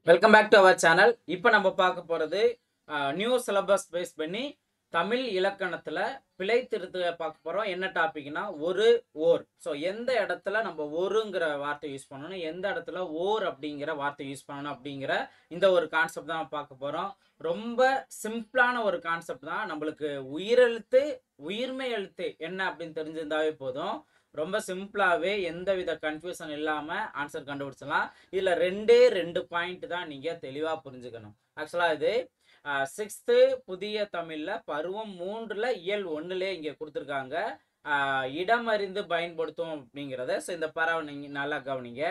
Welcome back to our channel. இப்போ நம்ம பார்க்க போகிறது நியூ சிலபஸ் பேஸ் பண்ணி தமிழ் இலக்கணத்தில் பிழை திருத்த பார்க்க போகிறோம். என்ன டாபிக்னா ஒரு ஓர். ஸோ எந்த இடத்துல நம்ம ஒருங்கிற வார்த்தை யூஸ் பண்ணணும், எந்த இடத்துல ஓர் அப்படிங்கிற வார்த்தை யூஸ் பண்ணணும் அப்படிங்கிற இந்த ஒரு கான்செப்ட் தான் பார்க்க போகிறோம். ரொம்ப சிம்பிளான ஒரு கான்செப்ட் தான். நம்மளுக்கு உயிரெழுத்து உயிர்மை எழுத்து என்ன அப்படின்னு தெரிஞ்சிருந்தாவே போதும். ரொம்ப சிம்பிளாகவே எந்தவித கன்ஃபியூஷன் இல்லாமல் ஆன்சர் கண்டுபிடிச்சலாம். இதில் ரெண்டு பாயிண்ட் தான் நீங்கள் தெளிவாக புரிஞ்சுக்கணும். ஆக்சுவலாக இது 6th புதிய தமிழில் பருவம் 3ல் இயல் 1லே இங்கே கொடுத்துருக்காங்க. இடம் அறிந்து பயன்படுத்தும் அப்படிங்கிறத. ஸோ இந்த பறவை நீங்கள் நல்லா கவனிங்க.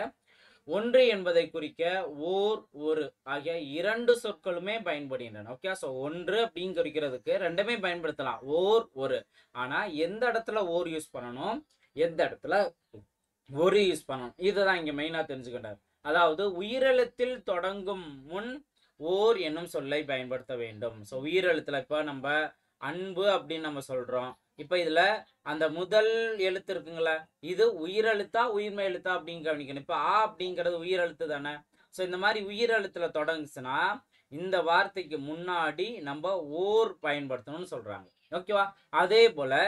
ஒன்று என்பதை குறிக்க ஓர் ஒரு ஆகிய இரண்டு சொற்களுமே பயன்படுகின்றன. ஓகே, ஸோ ஒன்று அப்படின்னு குறிக்கிறதுக்கு ரெண்டுமே பயன்படுத்தலாம், ஓர் ஒரு. ஆனால் எந்த இடத்துல ஓர் யூஸ் பண்ணணும், எந்த இடத்துல ஒரு யூஸ் பண்ணணும், இதுதான் இங்கே மெயினாக தெரிஞ்சுக்கிட்டார். அதாவது உயிரெழுத்தில் தொடங்கும் முன் ஓர் என்னும் சொல்லை பயன்படுத்த வேண்டும். ஸோ உயிரெழுத்துல இப்போ நம்ம அன்பு அப்படின்னு நம்ம சொல்றோம். இப்போ இதுல அந்த முதல் எழுத்து இருக்குங்களா, இது உயிரெழுத்தா உயிர்மை எழுத்தா அப்படின்னு கவனிக்கணும். இப்போ ஆ அப்படிங்கிறது உயிரெழுத்து தானே. ஸோ இந்த மாதிரி உயிரெழுத்துல தொடங்குச்சுன்னா இந்த வார்த்தைக்கு முன்னாடி நம்ம ஓர் பயன்படுத்தணும்னு சொல்றாங்க. ஓகேவா? அதே போல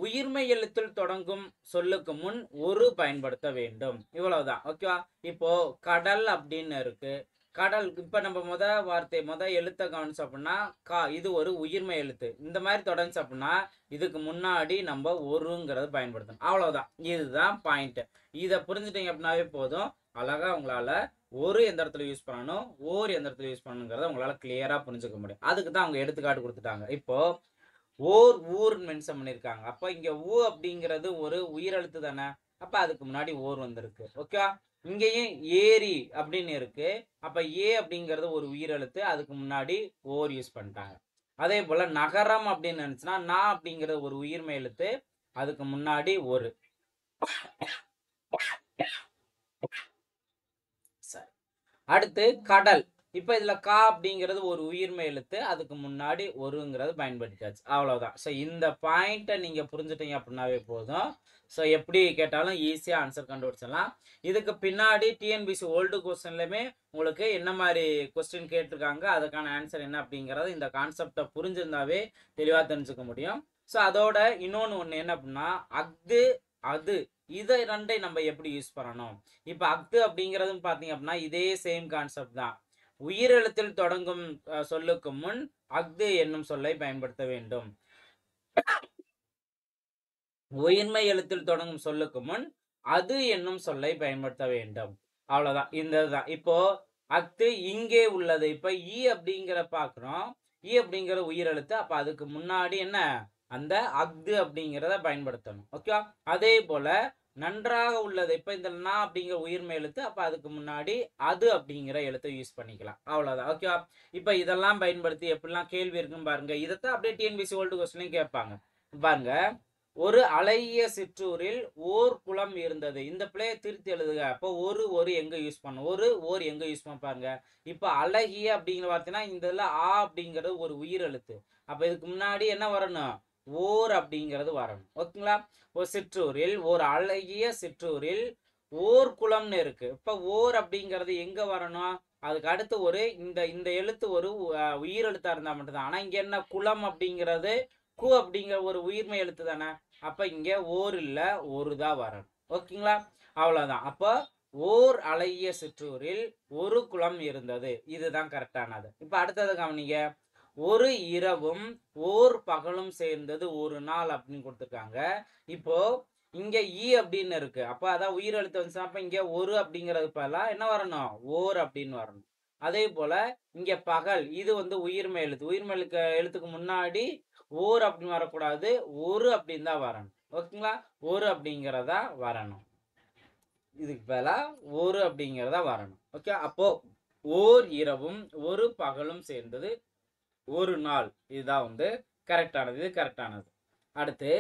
உயிர்மை எழுத்தில் தொடங்கும் சொல்லுக்கு முன் ஒரு பயன்படுத்த வேண்டும். இவ்வளவுதான். ஓகேவா? இப்போ கடல் அப்படின்னு இருக்கு. கடல் இப்ப நம்ம முத எழுத்தை கவனிச்சு அப்படின்னா கா, இது ஒரு உயிர்மை எழுத்து. இந்த மாதிரி தொடங்குச்சு அப்படின்னா இதுக்கு முன்னாடி நம்ம ஒருங்கிறது பயன்படுத்தணும். அவ்வளவுதான். இதுதான் பாயிண்ட். இதை புரிஞ்சுட்டீங்க அப்படின்னாவே போதும். அழகா உங்களால ஒரு எந்த இடத்துல யூஸ் பண்ணணும், ஓர் எந்த இடத்துல யூஸ் பண்ணணுங்கிறத உங்களால கிளியரா புரிஞ்சுக்க முடியும். அதுக்கு தான் அவங்க எடுத்துக்காட்டு கொடுத்துட்டாங்க. இப்போ ஓர் ஊர் மென்ஷன் பண்ணியிருக்காங்க. அப்போ இங்க ஊ அப்படிங்கிறது ஒரு உயிரெழுத்து தானே. அப்ப அதுக்கு முன்னாடி ஓர் வந்திருக்கு. ஓகே, இங்கேயும் ஏரி அப்படின்னு இருக்கு. அப்ப ஏ அப்படிங்கிறது ஒரு உயிரெழுத்து, அதுக்கு முன்னாடி ஓர் யூஸ் பண்ணிட்டாங்க. அதே போல நகரம் அப்படின்னு நினைச்சுன்னா நா அப்படிங்கிறது ஒரு உயிர்மை எழுத்து, அதுக்கு முன்னாடி ஒரு. சரி, அடுத்து கடல். இப்ப இதுல கா அப்படிங்கிறது ஒரு உயிர்மை எழுத்து, அதுக்கு முன்னாடி ஒருங்கிறது பயன்படுத்தாச்சு. அவ்வளவுதான். ஸோ இந்த பாயிண்ட்டை நீங்க புரிஞ்சுட்டீங்க அப்படின்னாவே போதும். ஸோ எப்படி கேட்டாலும் ஈஸியா ஆன்சர் கண்டுபிடிச்சிடலாம். இதுக்கு பின்னாடி டிஎன்பிசி ஓல்டு கொஸ்டின்லையுமே உங்களுக்கு என்ன மாதிரி கொஸ்டின் கேட்டிருக்காங்க, அதுக்கான ஆன்சர் என்ன அப்படிங்கிறது இந்த கான்செப்டை புரிஞ்சிருந்தாவே தெளிவா தெரிஞ்சுக்க முடியும். ஸோ அதோட இன்னொன்று என்ன அப்படின்னா அஃது அது, இதை ரெண்டை நம்ம எப்படி யூஸ் பண்ணணும். இப்ப அஃது அப்படிங்கிறதும் பாத்தீங்க அப்படின்னா இதே சேம் கான்செப்ட் தான். உயிரெழுத்தில் தொடங்கும் சொல்லுக்கு முன் அஃது என்னும் சொல்லை பயன்படுத்த வேண்டும். உயிர்மை எழுத்தில் தொடங்கும் சொல்லுக்கு முன் அது என்னும் சொல்லை பயன்படுத்த வேண்டும். அவ்வளவுதான். இந்த தான். இப்போ அஃது இங்கே உள்ளது. இப்ப ஈ அப்படிங்கிற பாக்குறோம். ஈ அப்படிங்கிற உயிரெழுத்து. அப்ப அதுக்கு முன்னாடி என்ன, அந்த அஃது அப்படிங்கிறத பயன்படுத்தணும். ஓகே, அதே போல நன்றாக உள்ளது. இப்ப இந்த நா அப்படிங்கிற உயிர்மை எழுத்து. அப்ப அதுக்கு முன்னாடி அது அப்படிங்கிற எழுத்தை யூஸ் பண்ணிக்கலாம். அவ்வளவுதான். ஓகேவா? இப்ப இதெல்லாம் பயன்படுத்தி எப்படிலாம் கேள்வி இருக்குன்னு பாருங்க. இதைத்தான் அப்படியே டிஎன்பிசி ஓல்டு கொஸ்டினையும் கேட்பாங்க. பாருங்க, ஒரு அழகிய சிற்றூரில் ஓர் குளம் இருந்தது. இந்த பிள்ளையை திருத்தி எழுதுக. அப்போ ஒரு எங்க யூஸ் பண்ணும், ஓர் எங்க யூஸ் பண்ண பாருங்க. இப்ப அழகிய அப்படிங்கிற வார்த்தைனா இந்த இதுல ஆ அப்படிங்கிறது ஒரு உயிர் எழுத்து. அப்ப இதுக்கு முன்னாடி என்ன வரணும், ஓர் அப்படிங்கிறது வரணும். ஓகேங்களா? ஒரு சிற்றூரில், ஒரு அழகிய சிற்றூரில் ஓர் குளம்னு இருக்கு. இப்ப ஓர் அப்படிங்கிறது எங்க வரணும், அதுக்கு அடுத்து ஒரு இந்த இந்த எழுத்து ஒரு உயிர் எழுத்தா இருந்தா மட்டும்தான். ஆனா இங்க என்ன, குளம் அப்படிங்கிறது கு அப்படிங்கிற ஒரு உயிர்மை எழுத்து தானே. அப்ப இங்க ஓர் இல்ல, ஒரு தான் வரணும். ஓகேங்களா? அவ்வளவுதான். அப்போ ஓர் அழகிய சிற்றூரில் ஒரு குளம் இருந்தது, இதுதான் கரெக்டானது. இப்ப அடுத்தது கவனிங்க. ஒரு இரவும் ஓர் பகலும் சேர்ந்தது ஒரு நாள் அப்படின்னு கொடுத்துருக்காங்க. இப்போ இங்க ஈ அப்படின்னு இருக்கு. அப்ப அதான் உயிர் எழுத்து வந்துச்சுன்னா அப்ப இங்க ஒரு அப்படிங்கிறது பதிலாக என்ன வரணும், ஓர் அப்படின்னு வரணும். அதே போல இங்க பகல், இது உயிர்மை எழுத்து. உயிர்மை எழுத்துக்கு முன்னாடி ஓர் அப்படின்னு வரக்கூடாது, ஒரு அப்படின்னு தான் வரணும். ஓகேங்களா? ஒரு அப்படிங்கிறதா வரணும். இதுக்கு பதிலா ஒரு அப்படிங்கிறதா வரணும். ஓகே, அப்போ ஓர் இரவும் ஒரு பகலும் சேர்ந்தது ஒரு நாள், இதுதான் கரெக்டானது. இது கரெக்டானது. அடுத்து,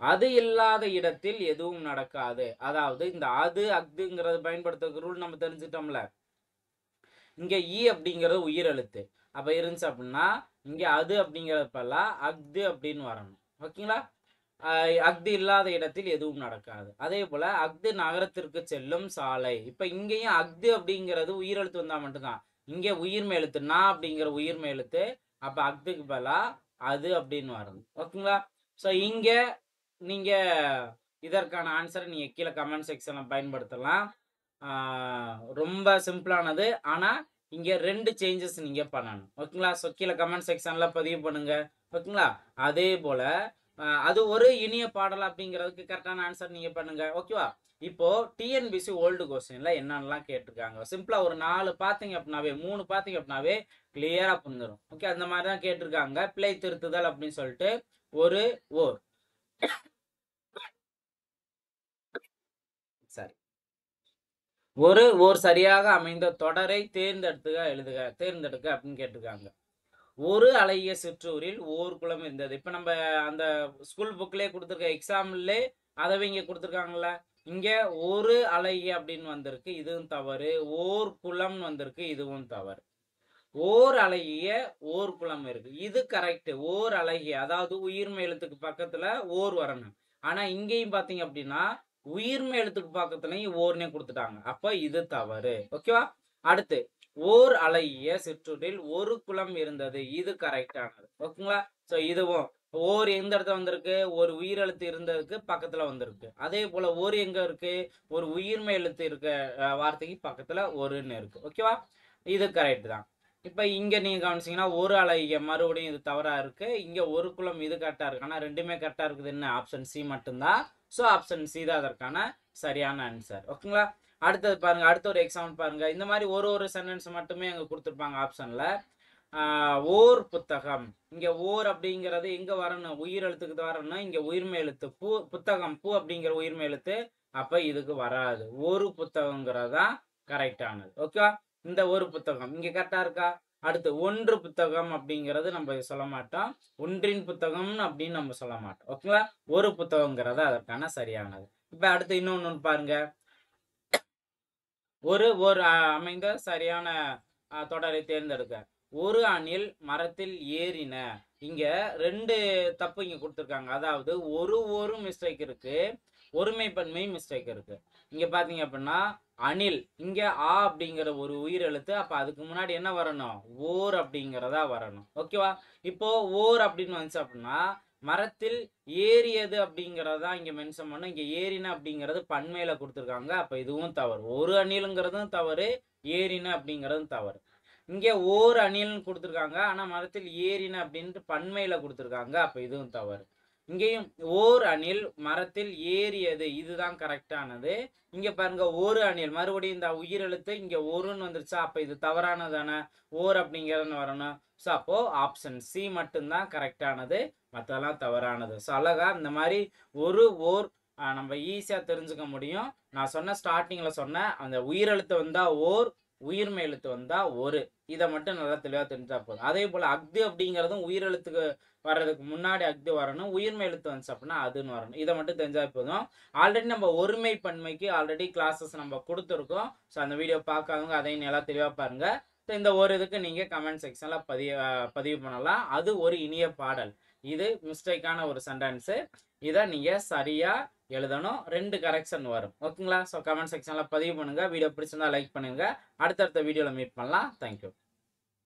அது இல்லாத இடத்தில் எதுவும் நடக்காது. அதாவது இந்த அது அக்துங்கிறது பயன்படுத்துற ரூல் நம்ம தெரிஞ்சுட்டோம்ல. இங்க ஈ அப்படிங்கிறது உயிர் எழுத்து. அப்ப இருந்துச்சு அப்படின்னா இங்க அது அப்படிங்கிறது பதிலா அக்து அப்படின்னு வரணும். ஓகேங்களா? அஃது இல்லாத இடத்தில் எதுவும் நடக்காது. அதே போல அஃது நகரத்திற்கு செல்லும் சாலை. இப்ப இங்கேயும் அஃது அப்படிங்கிறது உயிரெழுத்து வந்தா மட்டும்தான். இங்க உயிர்மெய் எழுத்து நா அப்படிங்கிற உயிர்மெய் எழுத்து. அப்ப அஃதுக்கு பதிலா அது அப்படின்னு வரணும். ஓகேங்களா? ஸோ இங்க நீங்க இதற்கான ஆன்சரை நீங்க கீழே கமெண்ட் செக்ஷன்ல பயன்படுத்தலாம். ரொம்ப சிம்பிளானது. ஆனா இங்க 2 சேஞ்சஸ் நீங்க பண்ணணும். ஓகேங்களா? ஸோ கீழே கமெண்ட் செக்ஷன்ல பதிவு பண்ணுங்க. ஓகேங்களா? அதே போல அது ஒரு இனிய பாடல் அப்படிங்கிறதுக்கு கரெக்டான ஆன்சர் நீங்க பண்ணுங்க. ஓகேவா? இப்போ டிஎன்பிசி ஓல்டு கொஸ்டின்ல என்னென்னலாம் கேட்டிருக்காங்க. சிம்பிளா ஒரு 4 பார்த்தீங்க அப்படின்னாவே 3 பார்த்தீங்க அப்படின்னாவே கிளியரா புரிஞ்சிடும். ஓகே, அந்த மாதிரி தான் கேட்டிருக்காங்க. பிழை திருத்துதல் அப்படின்னு சொல்லிட்டு ஒரு ஓர் சரி ஓர் சரியாக அமைந்த தொடரை தேர்ந்தெடுக்க அப்படின்னு கேட்டிருக்காங்க. ஒரு அழகிய சிற்றூரில் ஓர் குளம் இருந்தது. இப்ப நம்ம அந்த ஸ்கூல் புக்லயே கொடுத்துருக்க எக்ஸாம்பிள்லே அதவே இங்க கொடுத்துருக்காங்கல்ல. இங்க ஒரு அழகிய அப்படின்னு வந்திருக்கு, இதுவும் தவறு. ஓர் குளம் வந்திருக்கு, இதுவும் தவறு. ஓர் அழகிய ஓர் குளம் இருக்கு, இது கரெக்ட். ஓர் அழகிய அதாவது உயிர்மெய் எழுத்துக்கு பக்கத்துல ஓர் வரணும். ஆனா இங்கேயும் பாத்தீங்க அப்படின்னா உயிர்மெய் எழுத்துக்கு பக்கத்துலயும் ஓர்னே கொடுத்துட்டாங்க. அப்ப இது தவறு. ஓகேவா? அடுத்து ஓர் அழகிய சிற்றூரில் ஒரு குளம் இருந்தது, இது கரெக்டானது. ஓகேங்களா? ஸோ இதுவும் ஓர் எந்த இடத்துல வந்திருக்கு, ஒரு உயிரெழுத்து இருந்ததுக்கு பக்கத்துல வந்திருக்கு. அதே போல ஓர் எங்க இருக்கு, ஒரு உயிர்மெய் எழுத்து இருக்க வார்த்தைக்கு பக்கத்துல ஒருன்னு இருக்கு. ஓகேவா? இது கரெக்ட் தான். இப்ப இங்க நீங்க கவனிச்சீங்கன்னா ஒரு அழகிய மறுபடியும் இது தவறா இருக்கு. இங்க ஒரு குளம் இது கரெக்டா இருக்கு. ஆனா ரெண்டுமே கரெக்டா இருக்குது. என்ன ஆப்ஷன் சி மட்டும்தான். ஸோ ஆப்ஷன் சி தான் அதற்கான சரியான ஆன்சர். ஓகேங்களா? அடுத்தது பாருங்க, அடுத்த ஒரு எக்ஸாம்பிள் பாருங்க. இந்த மாதிரி ஒரு சென்டென்ஸ் மட்டுமே அங்க கொடுத்துருப்பாங்க ஆப்ஷன்ல. ஓர் புத்தகம். இங்க ஓர் அப்படிங்கிறது எங்க வரணும், உயிர் எழுத்துக்கு வரணும். இங்க உயிர்மெய் எழுத்து பூ, புத்தகம் பூ அப்படிங்கிற உயிர்மெய் எழுத்து. அப்ப இதுக்கு வராது. ஒரு புத்தகங்கிறது தான் கரெக்டானது. ஓகேவா? இந்த ஒரு புத்தகம் இங்க கரெக்டா இருக்கா? அடுத்து ஒன்று புத்தகம் அப்படிங்கிறது நம்ம சொல்ல மாட்டோம். ஒன்றின் புத்தகம் அப்படின்னு நம்ம சொல்ல மாட்டோம். ஓகேங்களா? ஒரு புத்தகங்கிறது அதற்கான சரியானது. இப்ப அடுத்து இன்னொன்னு பாருங்க. ஒரு அமைந்த சரியான தொடரை தேர்ந்தெடுக்க. ஒரு அணில் மரத்தில் ஏறின. இங்க 2 தப்பு இங்க கொடுத்துருக்காங்க. அதாவது ஒரு மிஸ்டேக் இருக்கு, ஒருமைப்பன்மை மிஸ்டேக் இருக்கு. இங்க பாத்தீங்க அப்படின்னா அணில், இங்க ஆ அப்படிங்கிற ஒரு உயிர் எழுத்து. அப்ப அதுக்கு முன்னாடி என்ன வரணும், ஓர் அப்படிங்கிறதா வரணும். ஓகேவா? இப்போ ஓர் அப்படின்னு வந்துச்சு அப்படின்னா மரத்தில் ஏறியது அப்படிங்கிறதா இங்க மென்ஷன் பண்ண. இங்க ஏறின அப்படிங்கிறது பன்மையில கொடுத்துருக்காங்க. அப்ப இதுவும் தவறு. ஒரு அணிலுங்கிறதும் தவறு, ஏறின அப்படிங்கிறதும் தவறு. இங்க ஓர் அணில்னு கொடுத்துருக்காங்க, ஆனா மரத்தில் ஏறின அப்படின்ட்டு பன்மையில கொடுத்துருக்காங்க. அப்ப இதுவும் தவறு. இங்கேயும் ஓர் அணில் மரத்தில் ஏறியது, இதுதான் கரெக்டானது. இங்க பாருங்க ஒரு அணில், மறுபடியும் இந்த உயிர் எழுத்து இங்க ஒருன்னு வந்துருச்சா. அப்ப இது தவறானதானே, ஓர் அப்படிங்கிறது வரணும். ஸோ அப்போ ஆப்ஷன் சி மட்டும்தான் கரெக்டானது, மற்றெல்லாம் தவறானது. ஸோ அழகா இந்த மாதிரி ஓர் நம்ம ஈஸியா தெரிஞ்சுக்க முடியும். நான் சொன்ன ஸ்டார்டிங்ல சொன்ன அந்த உயிரெழுத்து வந்தா ஓர், உயிர்மெய் எழுத்து வந்தா ஒரு, இதை மட்டும் நல்லா தெளிவா தெரிஞ்சா போதும். அதே போல அஃது அப்படிங்கிறதும் உயிரெழுத்துக்கு வர்றதுக்கு முன்னாடி அஃது வரணும், உயிர்மெய் எழுத்து வந்துச்சு அப்படின்னா அதுன்னு வரணும். இதை மட்டும் தெரிஞ்சா போதும். ஆல்ரெடி நம்ம ஒருமை பன்மைக்கு ஆல்ரெடி கிளாஸஸ் நம்ம கொடுத்துருக்கோம். ஸோ அந்த வீடியோ பார்க்காதவங்க அதையும் நல்லா தெளிவாக பாருங்க. ஸோ இந்த ஒரு இதுக்கு நீங்க கமெண்ட் செக்ஷன்ல பதிவு பண்ணலாம். அது ஒரு இனிய பாடல், இது மிஸ்டேக்கான ஒரு சென்டென்ஸ். இதை நீங்க சரியா எழுதணும். 2 கரெக்ஷன் வரும். ஓகேங்களா? ஸோ கமெண்ட் செக்ஷன்ல பதிவு பண்ணுங்க. வீடியோ பிடிச்சிருந்தா லைக் பண்ணுங்க. அடுத்தடுத்த வீடியோல மீட் பண்ணலாம். தேங்க்யூ.